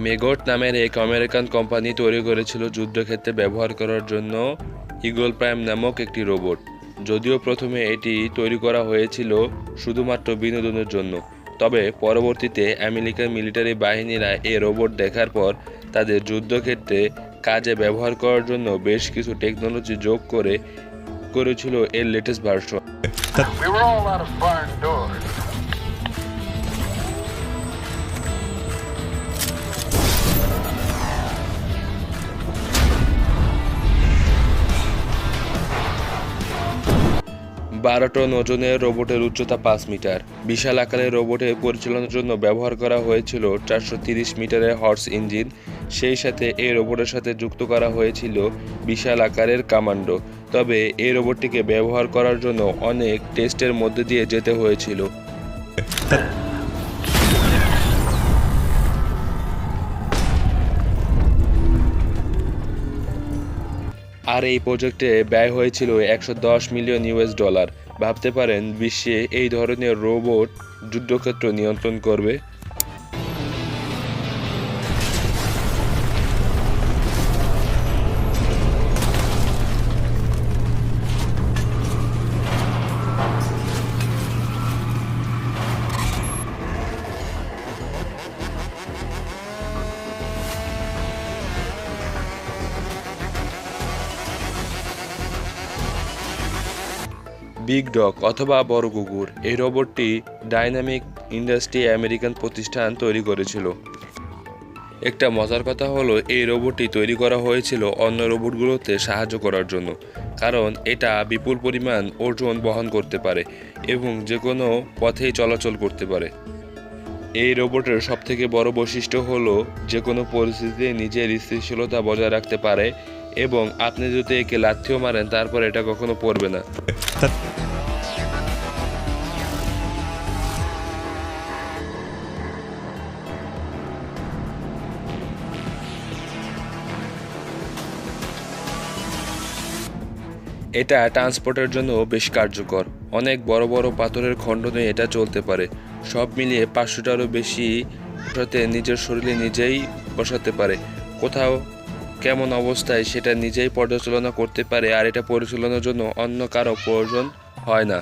মেগট নামের এক American company তৈরি করেছিল যুদ্ধক্ষেত্রে ব্যবহার করার জন্য ঈগল প্রাইম নামক একটি রোবট। যদিও প্রথমে এটি তৈরি করা হয়েছিল শুধুমাত্র বিনোদনের জন্য, তবে পরবর্তীতে আমেরিকান মিলিটারি বাহিনীরা এই রোবট দেখার পর তাদের যুদ্ধক্ষেত্রে কাজে ব্যবহার করার জন্য বেশ কিছু টেকনোলজি যোগ করেছিল এর latest version. We were all out of barn doors. বারো টন ওজনের রোবটের উচ্চতা 5 মিটার। বিশাল আকারের রোবটের পরিচালনার জন্য ব্যবহার করা হয়েছিল 430 মিটারের হর্স ইঞ্জিন। সেই সাথে এই রোবটের সাথে যুক্ত করা হয়েছিল বিশাল আকারের কমান্ডো। তবে এই রোবটটিকে ব্যবহার করার জন্য অনেক টেস্টের মধ্যে দিয়ে যেতে হয়েছিল। আর এই প্রজেক্টে ব্যয় হয়েছিল $110 মিলিয়ন। ভাবতে পারেন বিশ্বে এই ধরনের রোবট যুদ্ধক্ষেত্র নিয়ন্ত্রণ করবে। বিগ ডগ অথবা বড় কুকুর, এই রোবটটি ডাইনামিক ইন্ডাস্ট্রি আমেরিকান প্রতিষ্ঠান তৈরি করেছিল। একটা মজার কথা হলো, এই রোবটটি তৈরি করা হয়েছিল অন্য রোবটগুলোতে সাহায্য করার জন্য, কারণ এটা বিপুল পরিমাণ ওজন বহন করতে পারে এবং যে কোনো পথেই চলাচল করতে পারে। এই রোবটের সবথেকে বড় বৈশিষ্ট্য হলো যে কোনো পরিস্থিতিতে নিজের স্থিতিশীলতা বজায় রাখতে পারে এবং আপনি যদি একে লাথিও মারেন তারপর এটা কখনো পড়বে না। এটা ট্রান্সপোর্টের জন্য বেশ কার্যকর। অনেক বড় বড় পাথরের খণ্ডনে এটা চলতে পারে। সব মিলিয়ে 500টারও বেশি সাথে নিজের শরীরে নিজেই বসাতে পারে। কোথাও কেমন অবস্থায় সেটা নিজেই পর্যালোচনা করতে পারে, আর এটা পরিচালনার জন্য অন্য কারো প্রয়োজন হয় না।